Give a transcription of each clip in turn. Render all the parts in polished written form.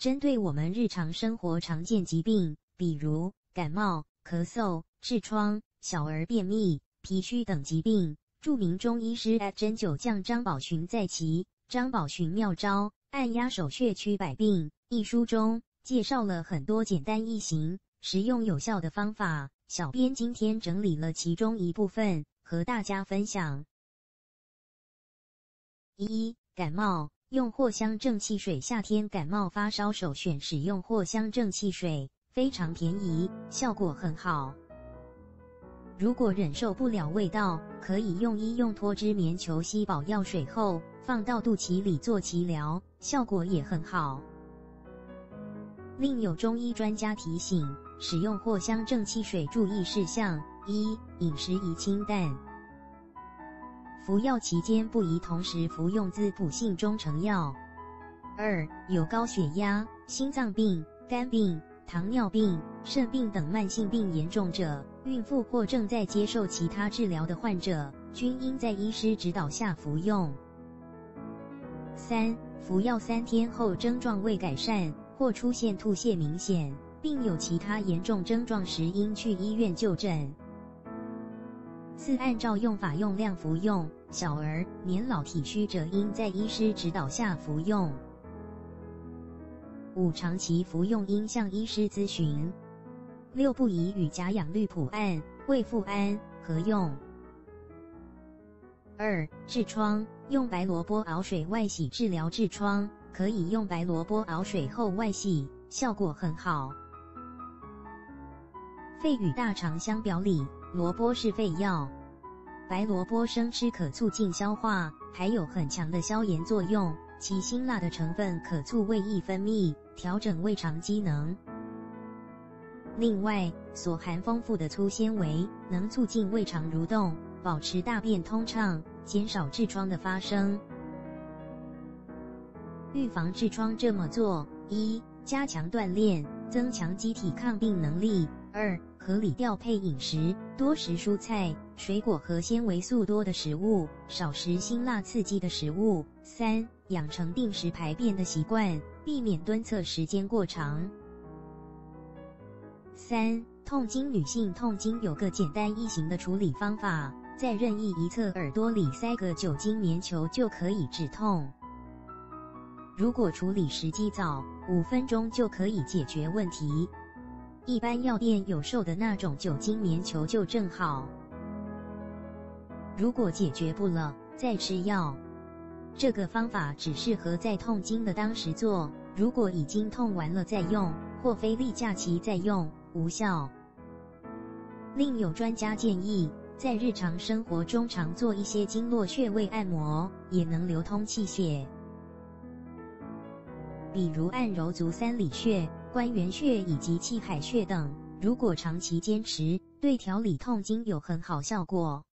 针对我们日常生活常见疾病，比如感冒、咳嗽、痔疮、小儿便秘、脾虚等疾病，著名中医师针灸匠张宝寻在其《张宝寻妙招按压手穴祛百病》一书中介绍了很多简单易行、实用有效的方法，小编今天整理了其中一部分，和大家分享。1. 感冒，用藿香正气水。夏天感冒发烧首选使用藿香正气水，非常便宜，效果很好。如果忍受不了味道，可以用脱脂棉球吸饱药水后，放到肚脐里做脐疗，效果也很好。另有中医专家提醒，使用藿香正气水注意事项： 1. 饮食宜清淡，服药期间不宜同时服用滋补性中成药。 2. 有高血压、心脏病、肝病、糖尿病、肾病等慢性病严重者，孕妇或正在接受其他治疗的患者，均应在医师指导下服用。 3. 服药3天后症状未改善，或出现吐泻明显，并有其他严重症状时，应去医院就诊。 4. 按照用法用量服用，小儿、年老体虚者应在医师指导下服用。 5. 长期服用应向医师咨询。 6. 不宜与甲氧氯普胺、胃富胺合用。 2. 痔疮，用白萝卜熬水外洗治疗痔疮，可以用白萝卜熬水后外洗，效果很好。肺与大肠相表里，萝卜是肺药。白萝卜生吃可促进消化，还有很强的消炎作用，其辛辣的成分可促胃液分泌，调整胃肠机能。另外，所含丰富的粗纤维能促进胃肠蠕动，保持大便通畅，减少痔疮的发生。预防痔疮这么做： 1. 加强锻炼，增强机体抗病能力。 2. 合理调配饮食，多食蔬菜、水果和纤维素多的食物，少食辛辣刺激的食物。 3. 养成定时排便的习惯，避免蹲厕时间过长。 3. 痛经。女性痛经有个简单易行的处理方法，在任意一侧耳朵里塞个酒精棉球就可以止痛。如果处理时机早，5分钟就可以解决问题。一般药店有售的那种酒精棉球就正好。如果解决不了，再吃药。这个方法只适合在痛经的当时做，如果已经痛完了再用，或非例假期再用，无效。另有专家建议，在日常生活中常做一些经络穴位按摩，也能流通气血。比如按揉足三里穴、关元穴以及气海穴等，如果长期坚持，对调理痛经有很好效果。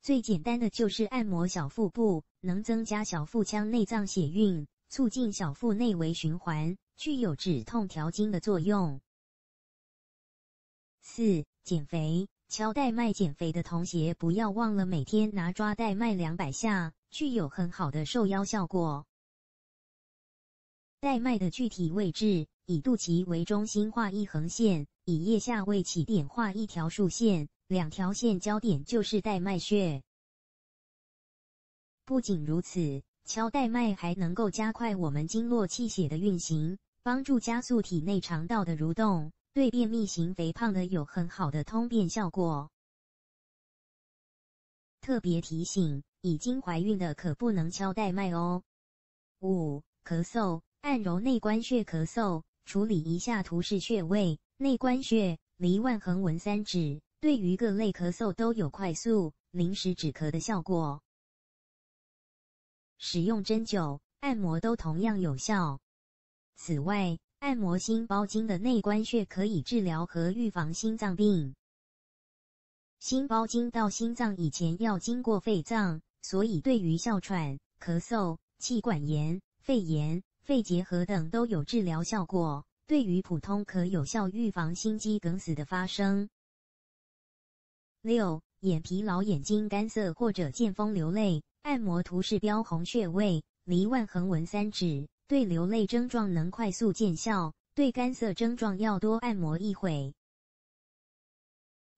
最简单的就是按摩小腹部，能增加小腹腔内脏血运，促进小腹内微循环，具有止痛调经的作用。4. 减肥，敲带脉减肥的同学不要忘了每天拿抓带脉200下，具有很好的瘦腰效果。带脉的具体位置，以肚脐为中心画一横线，以腋下为起点画一条竖线，2条线交点就是带脉穴。不仅如此，敲带脉还能够加快我们经络气血的运行，帮助加速体内肠道的蠕动，对便秘型肥胖的有很好的通便效果。特别提醒，已经怀孕的可不能敲带脉哦。5. 咳嗽，按揉内关穴咳嗽，处理一下图示穴位，内关穴离腕横纹3指，对于各类咳嗽都有快速、临时止咳的效果。使用针灸、按摩都同样有效。此外，按摩心包经的内关穴可以治疗和预防心脏病。心包经到心脏以前要经过肺脏，所以对于哮喘、咳嗽、气管炎、肺炎、肺结核等都有治疗效果，对于普通可有效预防心肌梗死的发生。6. 眼疲劳、眼睛干涩或者见风流泪，按摩图示标红穴位，离腕横纹3指，对流泪症状能快速见效，对干涩症状要多按摩一会。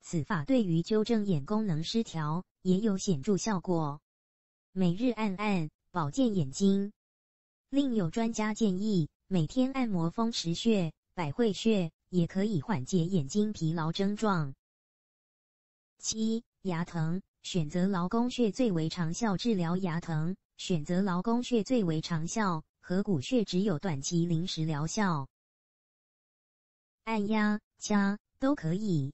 此法对于纠正眼功能失调也有显著效果。每日按按，保健眼睛。另有专家建议，每天按摩风池穴、百会穴，也可以缓解眼睛疲劳症状。7. 牙疼，选择劳宫穴最为长效治疗牙疼。选择劳宫穴最为长效，合谷穴只有短期临时疗效。按压、掐都可以。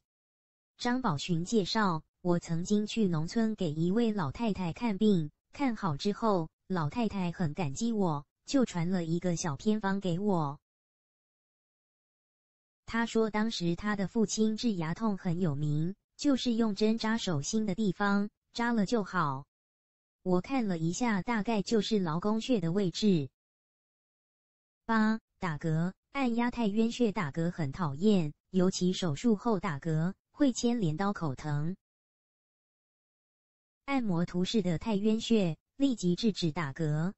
张宝寻介绍，我曾经去农村给一位老太太看病，看好之后，老太太很感激我，就传了一个小偏方给我。她说当时她的父亲治牙痛很有名，就是用针扎手心的地方，扎了就好。我看了一下，大概就是劳宫穴的位置。8. 打嗝，按压太渊穴打嗝很讨厌，尤其手术后打嗝会牵连到口疼。按摩图示的太渊穴，立即制止打嗝。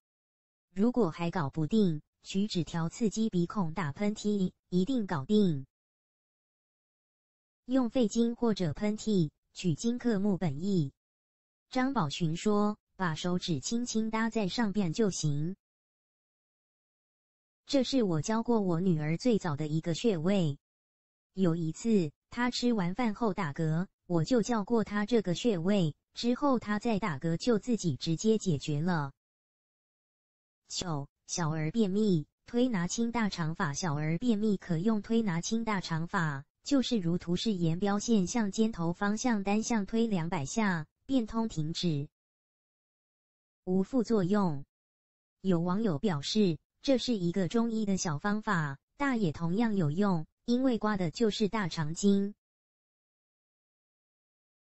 如果还搞不定，取纸条刺激鼻孔打喷嚏，一定搞定。用肺经或者喷嚏取经克木本意。张宝寻说，把手指轻轻搭在上边就行。这是我教过我女儿最早的一个穴位。有一次，她吃完饭后打嗝，我就教过她这个穴位，之后她再打嗝就自己直接解决了。9. 小儿便秘，推拿清大肠法。小儿便秘可用推拿清大肠法，就是如图示沿标线向肩头方向单向推200下，便通停止。无副作用。有网友表示，这是一个中医的小方法，大也同样有用，因为刮的就是大肠经。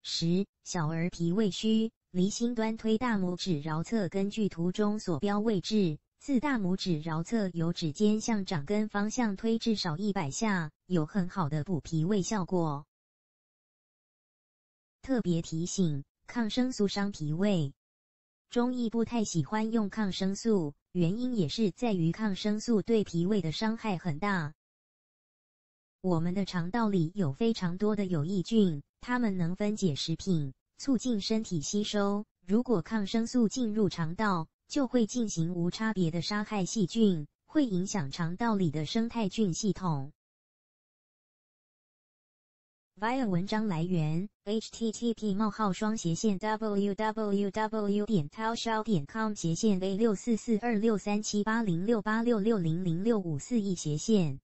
10. 小儿脾胃虚，离心端推大拇指桡侧，根据图中所标位置，自大拇指桡侧由指尖向掌根方向推至少100下，有很好的补脾胃效果。特别提醒，抗生素伤脾胃。中医不太喜欢用抗生素，原因也是在于抗生素对脾胃的伤害很大。我们的肠道里有非常多的有益菌，它们能分解食品，促进身体吸收。如果抗生素进入肠道，就会进行无差别的杀害细菌，会影响肠道里的生态菌系统。via 文章来源 http://www.taoxiao.com/a644263780686600654